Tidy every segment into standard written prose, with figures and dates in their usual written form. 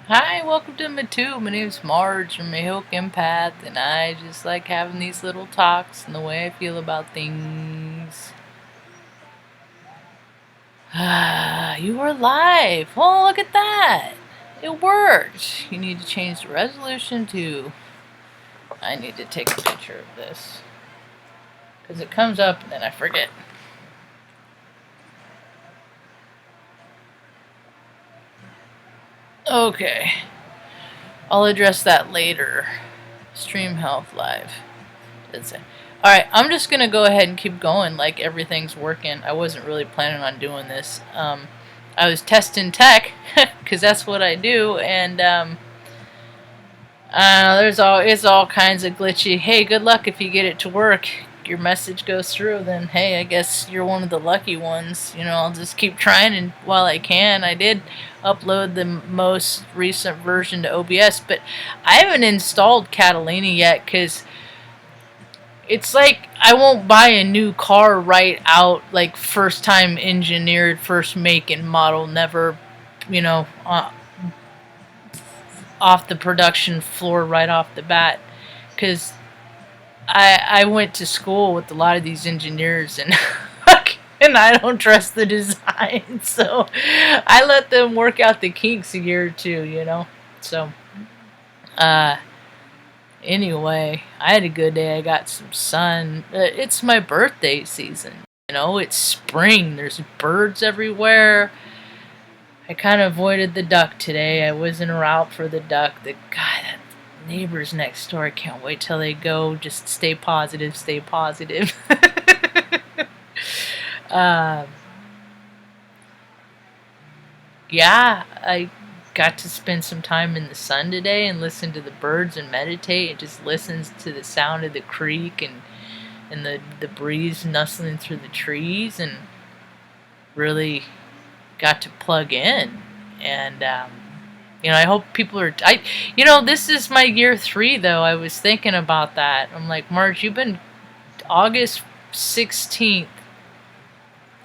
Hi, welcome to my tube. My name's Marge. I'm a Hilk Empath, and I just like having these little talks and the way I feel about things. You are live. Oh, look at that. It worked. You need to change the resolution to. I need to take a picture of this because it comes up and then I forget. Okay. I'll address that later. Stream Health Live. That's it. Alright, I'm just gonna go ahead and keep going like everything's working. I wasn't really planning on doing this. I was testing tech, because that's what I do, and it's all kinds of glitchy. Hey, good luck if you get it to work. Your message goes through, then hey, I guess you're one of the lucky ones. I'll just keep trying, and while I can, I did upload the most recent version to OBS, but I haven't installed Catalina yet because it's like I won't buy a new car right out, like first time engineered, first make and model, never, you know, uh, off the production floor right off the bat. Because I went to school with a lot of these engineers and and I don't trust the design, so I let them work out the kinks a year or two. So, uh, anyway, I had a good day. I got some sun. It's my birthday season. It's spring. There's birds everywhere. I kind of avoided the duck today. I was en route for the duck. That neighbors next door. I can't wait till they go. Just stay positive. Stay positive. um, yeah, I got to spend some time in the sun today and listen to the birds and meditate. It just listens to the sound of the creek and the breeze nestling through the trees, and really got to plug in. And I hope people are. This is my year 3 though. I was thinking about that. I'm like, Marge, you've been August 16th.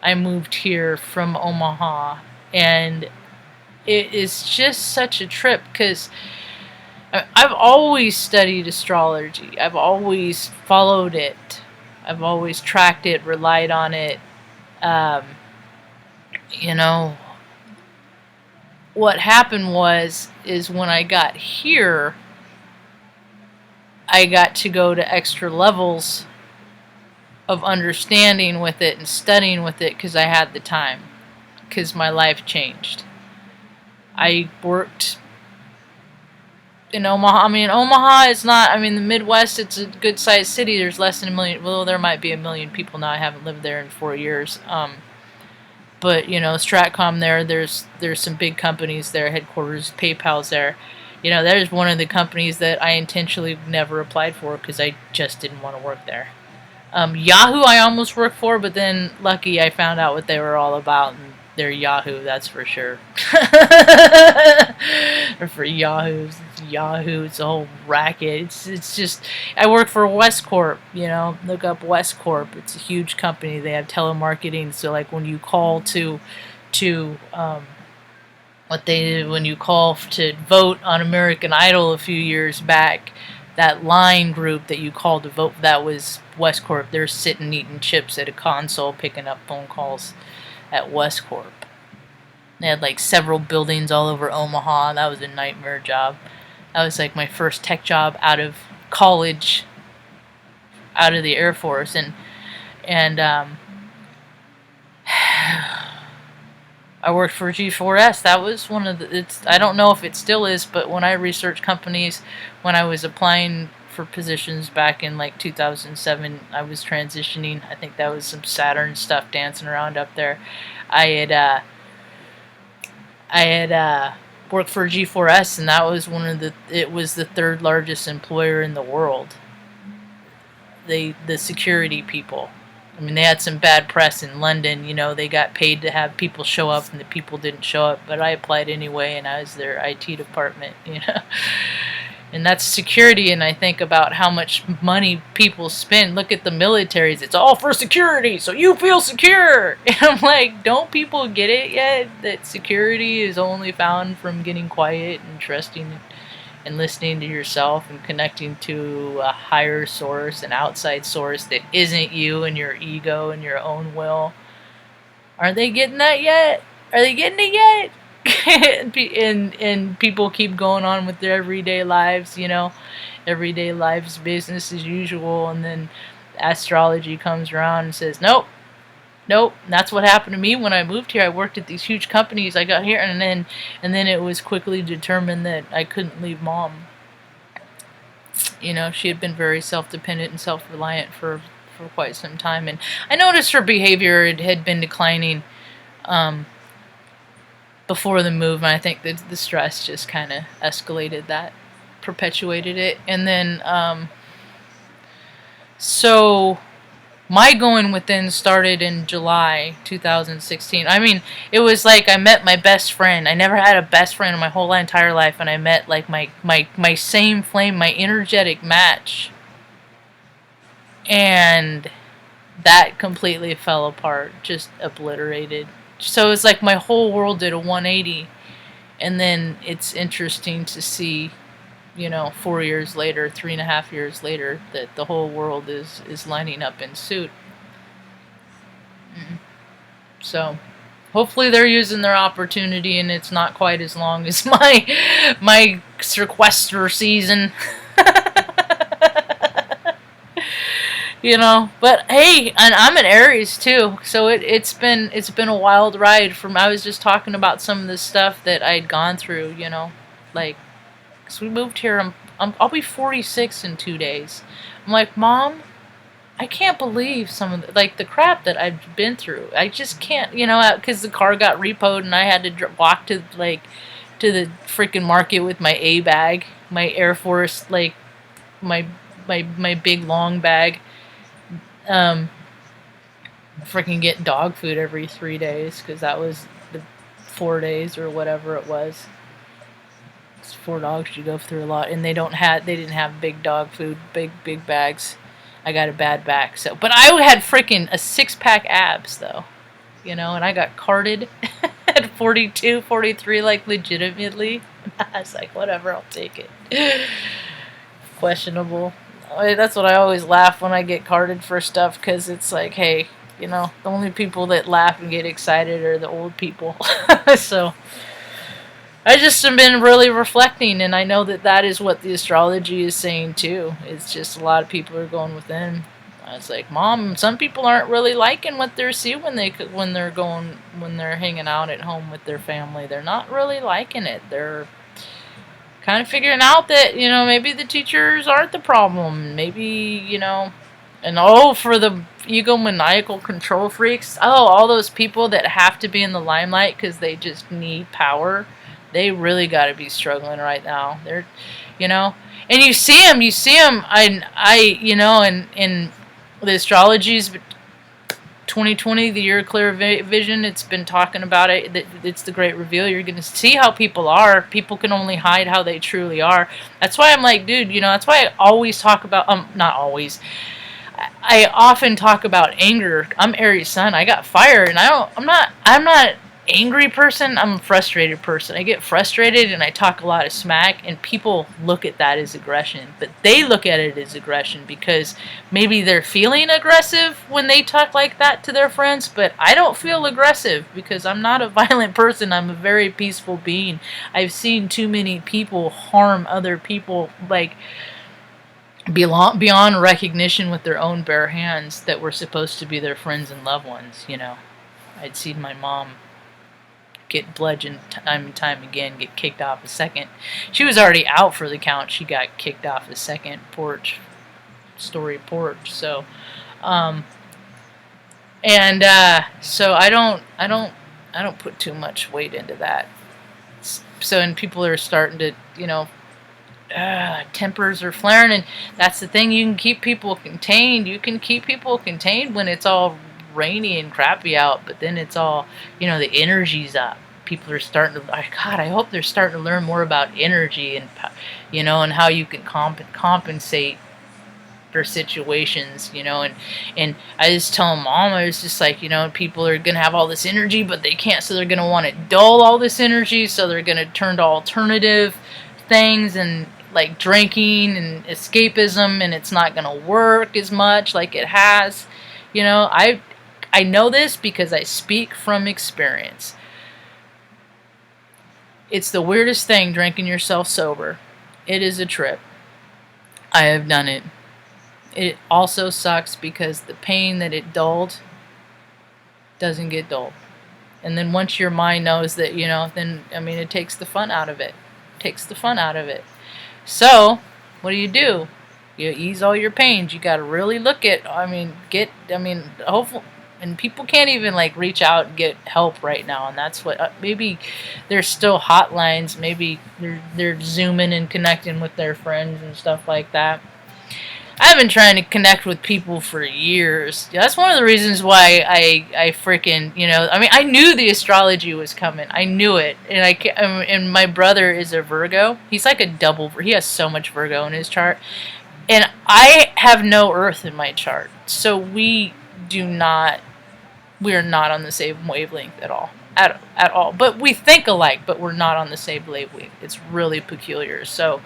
I moved here from Omaha, and it is just such a trip because I've always studied astrology. I've always followed it. I've always tracked it, relied on it. Um, you know, what happened is when I got here, I got to go to extra levels of understanding with it and studying with it because I had the time, because my life changed. I worked in Omaha. I mean, Omaha is not, the Midwest, it's a good sized city. There's less than a million, well, there might be a million people now. I haven't lived there in 4 years. But, Stratcom there's some big companies there, headquarters, PayPal's there. That is one of the companies that I intentionally never applied for because I just didn't want to work there. Yahoo I almost worked for, but then lucky I found out what they were all about, and they're Yahoo, that's for sure. Or for Yahoos, Yahoo, it's a whole racket. It's just, I work for Westcorp, look up Westcorp. It's a huge company. They have telemarketing, so like when you call to what they did when you call to vote on American Idol a few years back, that line group that you called to vote, that was Westcorp. They're sitting eating chips at a console picking up phone calls at Westcorp. They had like several buildings all over Omaha. That was a nightmare job. That was like my first tech job out of college, out of the Air Force, and I worked for G4S. That was one of the. I don't know if it still is, but when I researched companies, when I was applying for positions back in like 2007, I was transitioning. I think that was some Saturn stuff dancing around up there. I had worked for G4S, and that was It was the third largest employer in the world. The security people. They had some bad press in London. They got paid to have people show up, and the people didn't show up. But I applied anyway, and I was their IT department. And that's security. And I think about how much money people spend. Look at the militaries, it's all for security, so you feel secure. And I'm like, don't people get it yet, that security is only found from getting quiet and trusting and listening to yourself and connecting to a higher source, an outside source that isn't you and your ego and your own will? Aren't they getting that yet? Are they getting it yet? and people keep going on with their everyday lives, everyday lives, business as usual, and then astrology comes around and says, nope, nope. And that's what happened to me when I moved here. I worked at these huge companies. I got here, and then it was quickly determined that I couldn't leave mom. She had been very self-dependent and self-reliant for quite some time, and I noticed her behavior had been declining before the move, and I think that the stress just kind of escalated that, perpetuated it. And then so my going within started in July 2016. I mean, it was like I met my best friend. I never had a best friend in my whole entire life, and I met like my same flame, my energetic match. And that completely fell apart, just obliterated. So it's like my whole world did a 180. And then it's interesting to see, 4 years later, 3.5 years later, that the whole world is lining up in suit. So hopefully they're using their opportunity, and it's not quite as long as my sequester season. But hey, and I'm an Aries too, so it's been a wild ride. I was just talking about some of the stuff that I'd gone through, like, cause we moved here. I'll be 46 in 2 days. I'm like, Mom, I can't believe some of the crap that I've been through. I just can't, because the car got repoed and I had to walk to the freaking market with my A bag, my Air Force, my big long bag. Freaking get dog food every 3 days, because that was the 4 days or whatever it was. It's 4 dogs, you go through a lot, and they didn't have big dog food, big bags. I got a bad back, but I had freaking a 6-pack abs though, and I got carded at 42, 43, like legitimately. I was like, whatever, I'll take it. Questionable. That's what I always laugh when I get carded for stuff, because it's like, hey, the only people that laugh and get excited are the old people. So I just have been really reflecting, and I know that is what the astrology is saying too. It's just a lot of people are going within. It's like, Mom, some people aren't really liking what they're seeing when they're hanging out at home with their family. They're not really liking it. They're kind of figuring out that, maybe the teachers aren't the problem. Maybe, and for the egomaniacal control freaks, all those people that have to be in the limelight because they just need power, they really got to be struggling right now. They're, and you see them, in the astrologies, 2020, the year of clear vision, it's been talking about it. It's the great reveal. You're going to see how people are. People can only hide how they truly are. That's why I'm like, dude, that's why I always talk about, not always, I often talk about anger. I'm Aries Sun. I got fire, and I'm not angry person. I'm a frustrated person. I get frustrated and I talk a lot of smack, and people look at that as aggression, but they look at it as aggression because maybe they're feeling aggressive when they talk like that to their friends, but I don't feel aggressive because I'm not a violent person. I'm a very peaceful being. I've seen too many people harm other people, like beyond recognition, with their own bare hands, that were supposed to be their friends and loved ones. I'd seen my mom get bludgeoned time and time again, get kicked off a second. She was already out for the count. She got kicked off a second story porch. So, so I don't put too much weight into that. So, and people are starting to, tempers are flaring, and that's the thing. You can keep people contained. You can keep people contained when it's all rainy and crappy out, but then it's all, the energy's up. people are starting to, God, I hope they're starting to learn more about energy and, and how you can compensate for situations, and I just tell Mom, I was just like, people are gonna have all this energy, but they can't, so they're gonna want to dull all this energy, so they're gonna turn to alternative things and like drinking and escapism, and it's not gonna work as much like it has. I know this because I speak from experience. It's the weirdest thing, drinking yourself sober. It is a trip. I have done it. It also sucks because the pain that it dulled doesn't get dulled. And then once your mind knows that, then, it takes the fun out of it. So, what do? You ease all your pains. You got to really look at, hopefully, and people can't even like reach out and get help right now, and that's what, maybe there's still hotlines, maybe they're zooming and connecting with their friends and stuff like that. I've been trying to connect with people for years. That's one of the reasons why I freaking, I knew the astrology was coming. I knew it. And my brother is a Virgo. He's like a double. He has so much Virgo in his chart. And I have no Earth in my chart. So we are not on the same wavelength at all. At all. But we think alike, but we're not on the same wavelength. It's really peculiar. So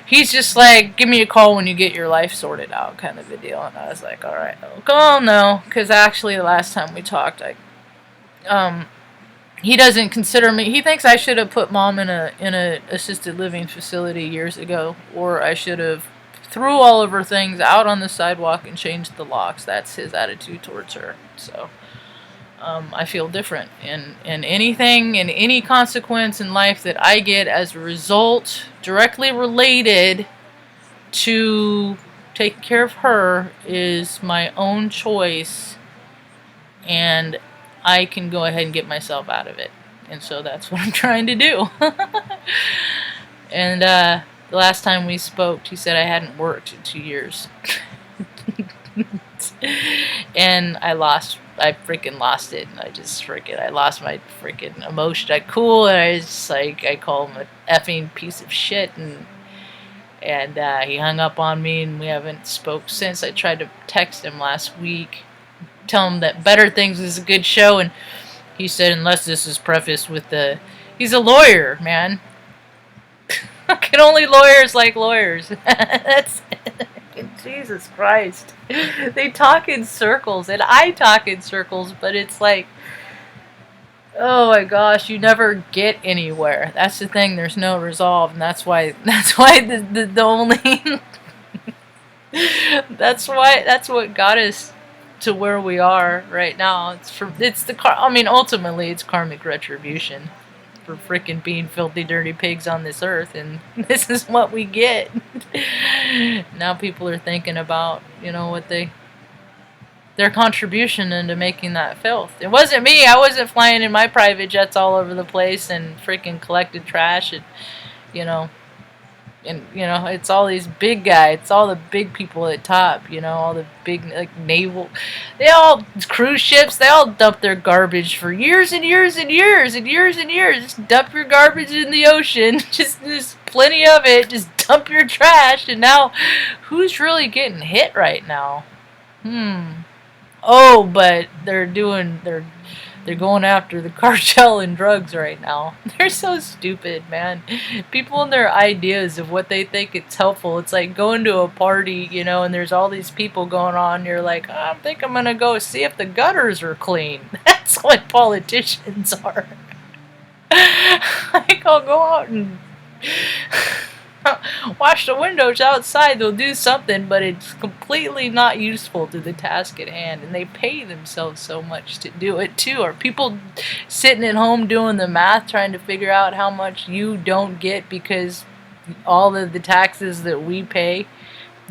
he's just like, give me a call when you get your life sorted out, kind of a deal. And I was like, all right, I'll call no, because actually the last time we talked, he doesn't consider me. He thinks I should have put Mom in a assisted living facility years ago, or I should have threw all of her things out on the sidewalk and changed the locks. That's his attitude towards her. So I feel different, and anything and any consequence in life that I get as a result directly related to taking care of her is my own choice, and I can go ahead and get myself out of it. And so that's what I'm trying to do. And the last time we spoke, he said I hadn't worked in 2 years. And I freaking lost it, and I lost my freaking emotion. I call him a effing piece of shit, and he hung up on me, and we haven't spoke since. I tried to text him last week, tell him that Better Things is a good show, and he said, unless this is prefaced with he's a lawyer, man. Can only lawyers like lawyers? That's Jesus Christ. They talk in circles, and I talk in circles, but it's like, oh my gosh, you never get anywhere. That's the thing. There's no resolve, and that's why the only that's what got us to where we are right now. Ultimately it's karmic retribution for freaking being filthy, dirty pigs on this earth, and this is what we get. Now people are thinking about, their contribution into making that filth. It wasn't me. I wasn't flying in my private jets all over the place and freaking collected trash, and it's all these big guys, it's all the big people at top, all the big, like, naval, cruise ships, they all dump their garbage for years and years and years and years and years. Just dump your garbage in the ocean, just there's plenty of it, just dump your trash, and now, who's really getting hit right now? Oh, but they're going after the cartel and drugs right now. They're so stupid, man. People and their ideas of what they think it's helpful. It's like going to a party, and there's all these people going on. You're like, I think I'm going to go see if the gutters are clean. That's what politicians are. Like, I'll go out and wash the windows outside. They'll do something, but it's completely not useful to the task at hand, and they pay themselves so much to do it too. Or people sitting at home doing the math, trying to figure out how much you don't get because all of the taxes that we pay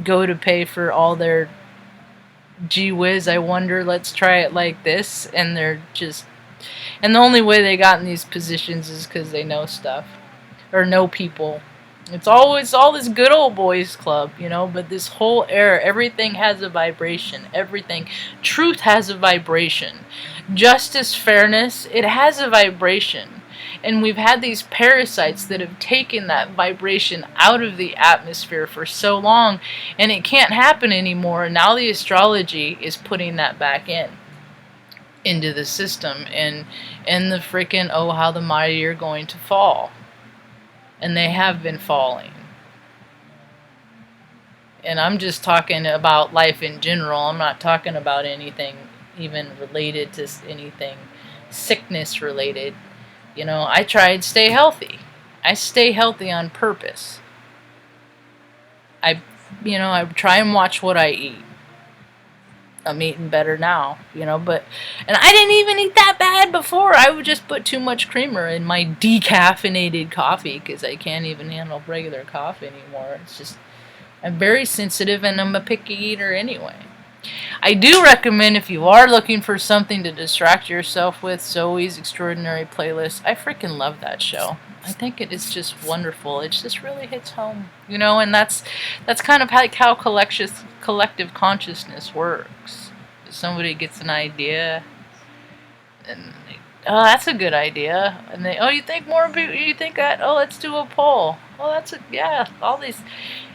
go to pay for all their gee whiz, I wonder, let's try it like this. And the only way they got in these positions is because they know stuff or know people. It's always all this good old boys club, but this whole era, everything has a vibration. Everything. Truth has a vibration. Justice, fairness, it has a vibration. And we've had these parasites that have taken that vibration out of the atmosphere for so long, and it can't happen anymore. And now the astrology is putting that back into the system, and the freaking, oh, how the mighty are going to fall. And they have been falling. And I'm just talking about life in general. I'm not talking about anything even related to anything sickness related. I try to stay healthy. I stay healthy on purpose. I try and watch what I eat. I'm eating better now, and I didn't even eat that bad before. I would just put too much creamer in my decaffeinated coffee because I can't even handle regular coffee anymore. It's just, I'm very sensitive and I'm a picky eater anyway. I do recommend, if you are looking for something to distract yourself with, Zoe's Extraordinary Playlist. I freaking love that show. I think it is just wonderful. It just really hits home, and that's kind of how collective consciousness works. Somebody gets an idea, and oh, that's a good idea, and you think more people, you think that, oh, let's do a poll. Oh, all these,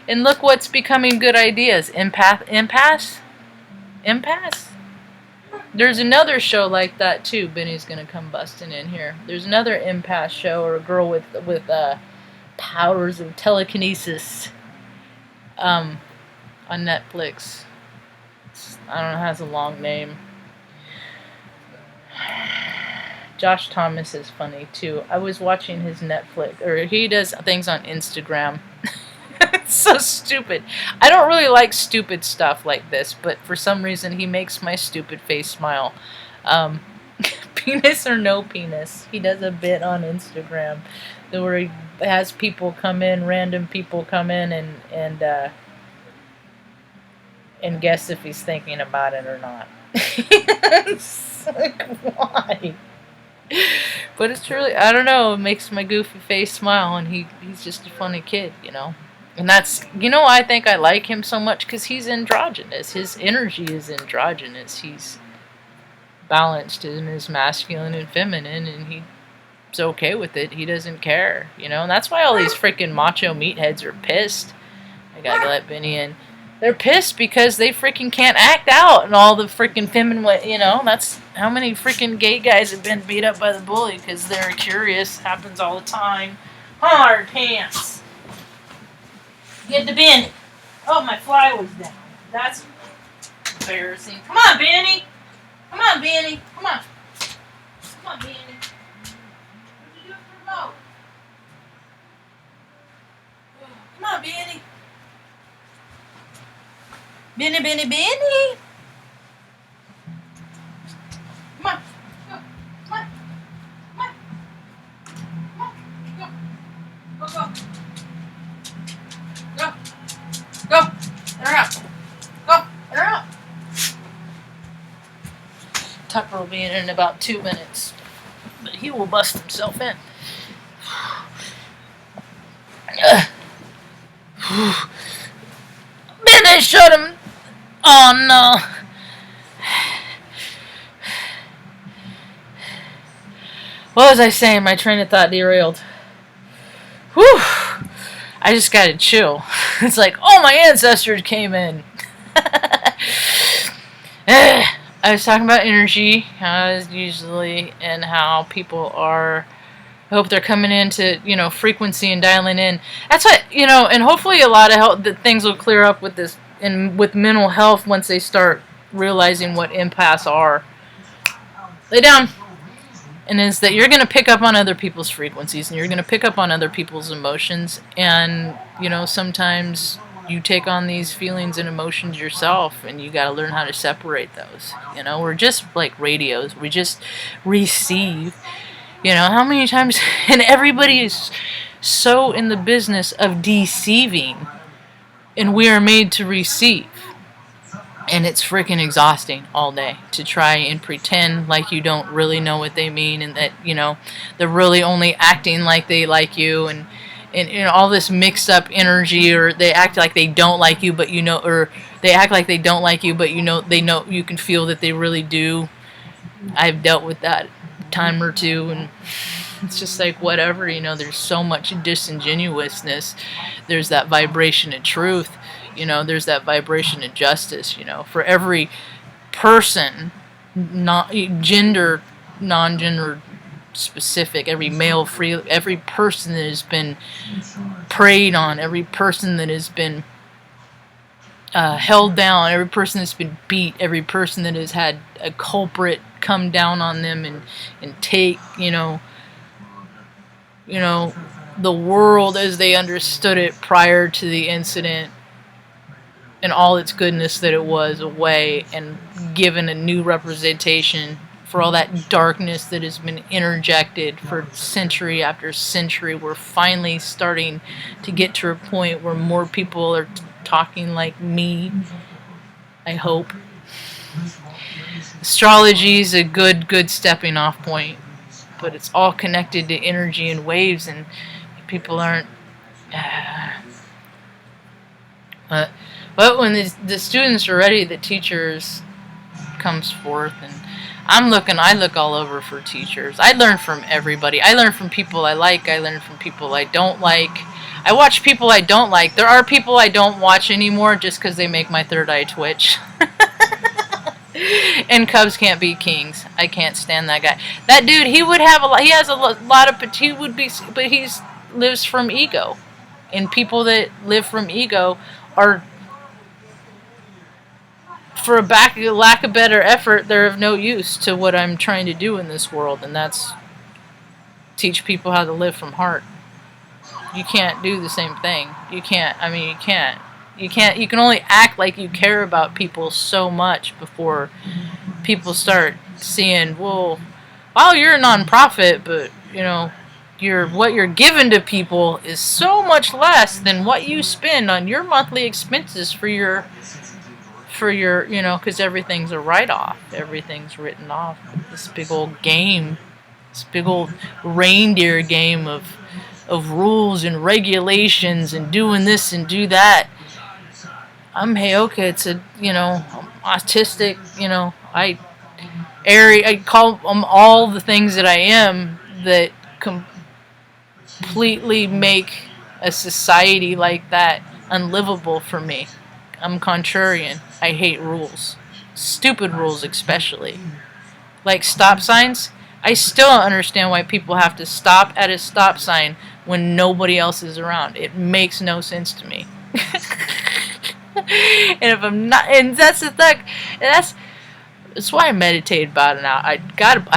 and look what's becoming good ideas. Impasse. There's another show like that too. Benny's gonna come busting in here. There's another Impasse show, or a girl with powers of telekinesis on Netflix. I don't know, it has a long name. Josh Thomas is funny too. I was watching his Netflix, or he does things on Instagram. It's so stupid. I don't really like stupid stuff like this, but for some reason he makes my stupid face smile. Penis or no penis. He does a bit on Instagram where he has people come in, random people come in and guess if he's thinking about it or not. It's like, why? But it's really, I don't know, it makes my goofy face smile, and he's just a funny kid, And that's, I think I like him so much because he's androgynous. His energy is androgynous. He's balanced in his masculine and feminine, and he's okay with it. He doesn't care, And that's why all these freaking macho meatheads are pissed. I gotta let Benny in. They're pissed because they freaking can't act out, and all the freaking feminine, that's how many freaking gay guys have been beat up by the bully because they're curious. Happens all the time. Hard pants. Get the Benny. Oh, my fly was down. That's embarrassing. Come on, Benny. Come on, Benny. Come on. Come on, Benny. What'd you do with the remote? Come on, Benny. Benny, Benny, Benny. Come on. Go. Come on. Come on. Come on. Go. Go, go. Go. Go. Let her out. Go. Let her out. Tucker will be in about 2 minutes. But he will bust himself in. Man, they shot him. Oh no. What was I saying? My train of thought derailed. Whew. I just gotta chill. It's like, oh, my ancestors came in. I was talking about energy, usually, and how people are. I hope they're coming into, frequency and dialing in. That's what, and hopefully a lot of the things will clear up with this, and with mental health once they start realizing what empaths are. Lay down. And is that you're going to pick up on other people's frequencies, and you're going to pick up on other people's emotions, and, sometimes you take on these feelings and emotions yourself, and you got to learn how to separate those. We're just like radios. We just receive. How many times, and everybody is so in the business of deceiving, and we are made to receive. And it's freaking exhausting all day to try and pretend like you don't really know what they mean, and that, they're really only acting like they like you, and all this mixed up energy, or they act like they don't like you, but or they act like they don't like you, but they know, you can feel that they really do. I've dealt with that a time or two, and It's just like whatever, there's so much disingenuousness. There's that vibration of truth, there's that vibration of justice, for every person, not gender, non-gender specific, every male free, every person that has been preyed on, every person that has been held down, every person that's been beat, every person that has had a culprit come down on them and take, the world as they understood it prior to the incident and all its goodness that it was away, and given a new representation for all that darkness that has been interjected for century after century. We're finally starting to get to a point where more people are talking like me, I hope. Astrology is a good stepping off point, but it's all connected to energy and waves, and people aren't. But when the students are ready, the teachers comes forth, and I look all over for teachers. I learn from everybody. I learn from people I like. I learn from people I don't like. I watch people I don't like. There are people I don't watch anymore just because they make my third eye twitch. And Cubs can't beat Kings. I can't stand that guy. That dude, he would have a lot. He has a lot of. He would be, but he's lives from ego, and people that live from ego are, for a lack of better effort, they're of no use to what I'm trying to do in this world, and that's teach people how to live from heart. You can't do the same thing. You can't. I mean, you can't. You can't. You can only act like you care about people so much before people start seeing, well, you're a nonprofit, but what you're giving to people is so much less than what you spend on your monthly expenses for your because everything's a write-off. Everything's written off. This big old game, this big old reindeer game of rules and regulations and doing this and do that. I'm Heyoka. It's I'm autistic. I call them all the things that I am that completely make a society like that unlivable for me. I'm contrarian. I hate rules. Stupid rules especially. Like stop signs. I still don't understand why people have to stop at a stop sign when nobody else is around. It makes no sense to me. And if I'm not, and that's the thing. That's why I meditated about an hour. I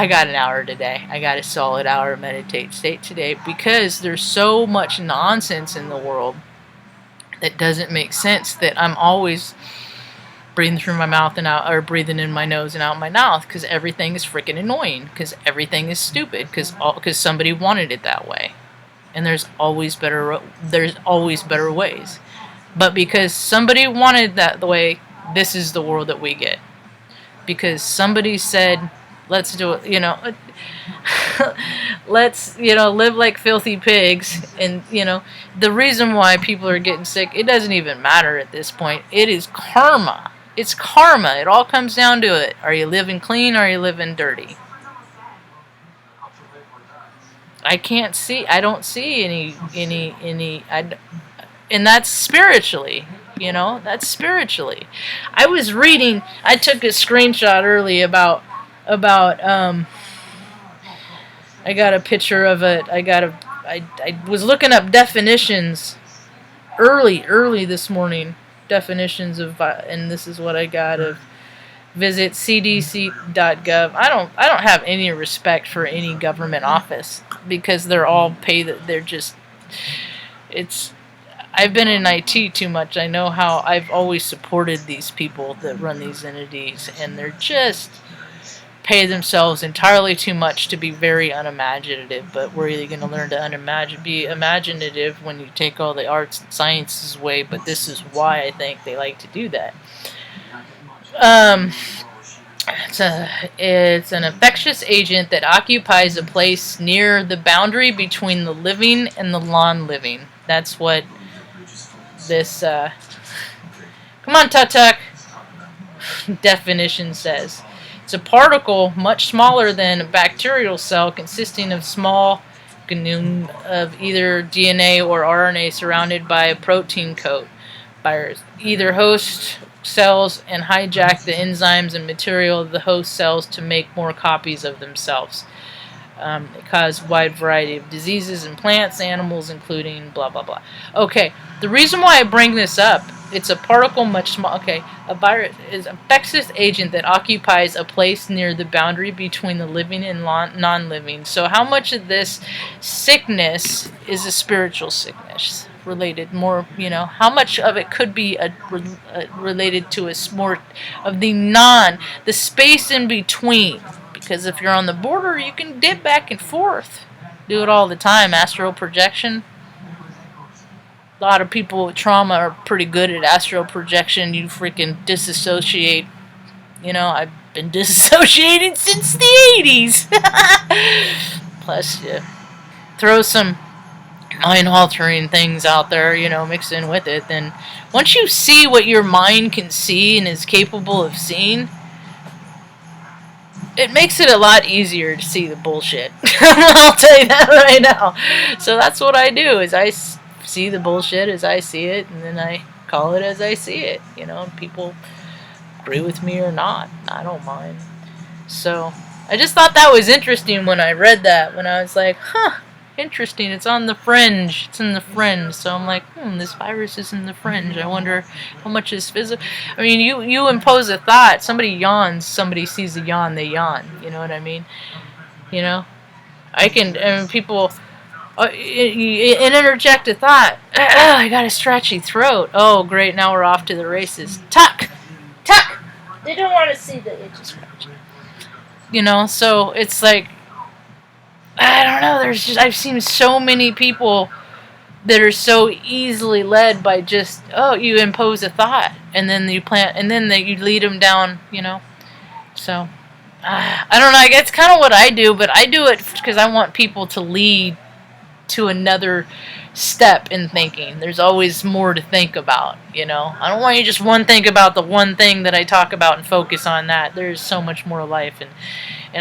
got an hour today. I got a solid hour of meditate state today, because there's so much nonsense in the world that doesn't make sense, that I'm always breathing through my mouth and out, or breathing in my nose and out my mouth, because everything is freaking annoying, because everything is stupid, because somebody wanted it that way, and there's always better ways, but because somebody wanted that the way, this is the world that we get, because somebody said, let's do it, let's, live like filthy pigs. And, the reason why people are getting sick, it doesn't even matter at this point. It is karma. It's karma. It all comes down to it. Are you living clean or are you living dirty? I don't see any, and that's spiritually. That's spiritually. I took a screenshot early about I got a picture of it. I was looking up definitions early this morning. Definitions of, and this is what I got of, visit cdc.gov. I don't have any respect for any government office, because they're all I've been in IT too much. I know how I've always supported these people that run these entities, and they're just pay themselves entirely too much to be very unimaginative. But we're either going to learn to be imaginative when you take all the arts and sciences away, but this is why I think they like to do that. It's an infectious agent that occupies a place near the boundary between the living and the non-living. That's what this, come on, Tuck, definition says. It's a particle much smaller than a bacterial cell, consisting of small genome of either DNA or RNA surrounded by a protein coat. Virus either host cells and hijack the enzymes and material of the host cells to make more copies of themselves. It caused a wide variety of diseases in plants, animals, including blah blah blah. Okay, the reason why I bring this up, it's a particle much small. Okay, a virus is a infectious agent that occupies a place near the boundary between the living and non-living. So, how much of this sickness is a spiritual sickness? Related more, how much of it could be related to a more of the space in between, because if you're on the border you can dip back and forth, do it all the time. Astral projection, a lot of people with trauma are pretty good at astral projection. You freaking disassociate. I've been disassociating since the 80s. Plus you throw some mind-altering things out there, mixed in with it, then once you see what your mind can see and is capable of seeing, it makes it a lot easier to see the bullshit. I'll tell you that right now. So that's what I do, is I see the bullshit as I see it, and then I call it as I see it. People agree with me or not. I don't mind. So I just thought that was interesting when I read that, when I was like, interesting, it's on the fringe. It's in the fringe. So I'm like, this virus is in the fringe. I wonder how much is physical. I mean, you impose a thought. Somebody yawns. Somebody sees a yawn. They yawn. You know what I mean? People interject a thought. I got a stretchy throat. Oh, great. Now we're off to the races. Tuck. They don't want to see the itchy scratch. So it's like, I don't know. I've seen so many people that are so easily led by just, you impose a thought and then you plant, and then you lead them down. So I don't know. It's kind of what I do, but I do it because I want people to lead to another step in thinking. There's always more to think about. I don't want you to just think about the one thing that I talk about and focus on that. There's so much more life, and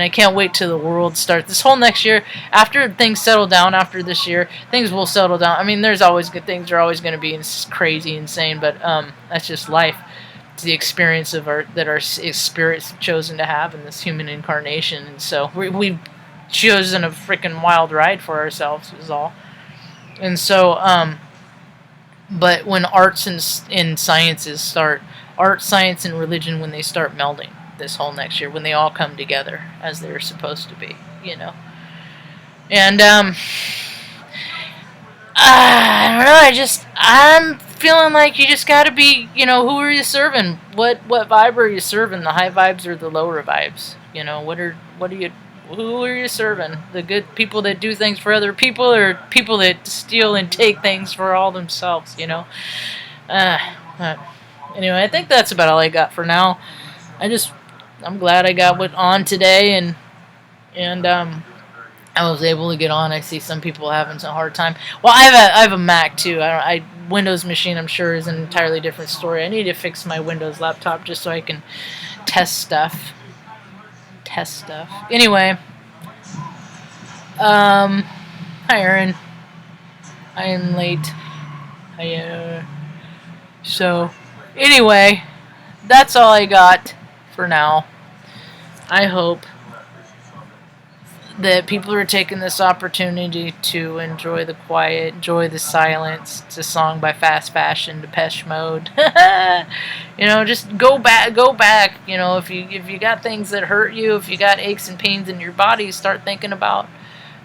I can't wait till the world starts. This whole next year, after things settle down, after this year, things will settle down. I mean, there's always good things. Are always going to be crazy, insane, but that's just life. It's the experience that our spirit's chosen to have in this human incarnation, and so we've chosen a freaking wild ride for ourselves, is all. And so, but when arts and sciences start, art, science, and religion, when they start melding this whole next year, when they all come together as they're supposed to be, And I don't know. I'm feeling like you just got to be, who are you serving? What vibe are you serving? The high vibes or the lower vibes? Who are you serving? The good people that do things for other people, or people that steal and take things for all themselves? Anyway, I think that's about all I got for now. I'm glad I got on today, and I was able to get on. I see some people having a hard time. Well, I have a Mac too. Windows machine, I'm sure, is an entirely different story. I need to fix my Windows laptop just so I can test stuff. Anyway, hi Aaron. I am late. So anyway, that's all I got for now. I hope that people are taking this opportunity to enjoy the quiet, enjoy the silence. It's a song by Fast Fashion, Depeche Mode. Just go back. If you got things that hurt you, if you got aches and pains in your body, start thinking about,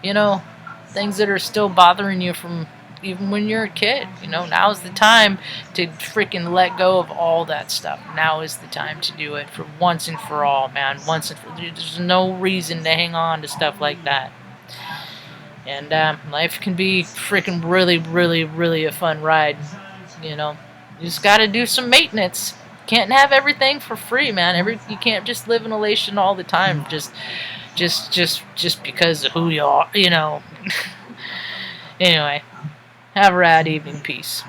things that are still bothering you from even when you're a kid. Now's the time to freaking let go of all that stuff. Now is the time to do it for once and for all, man. There's no reason to hang on to stuff like that. And life can be freaking really, really, really a fun ride. You just got to do some maintenance. Can't have everything for free, man. You can't just live in elation all the time. Just because of who you are. Anyway. Have a rad evening. Peace.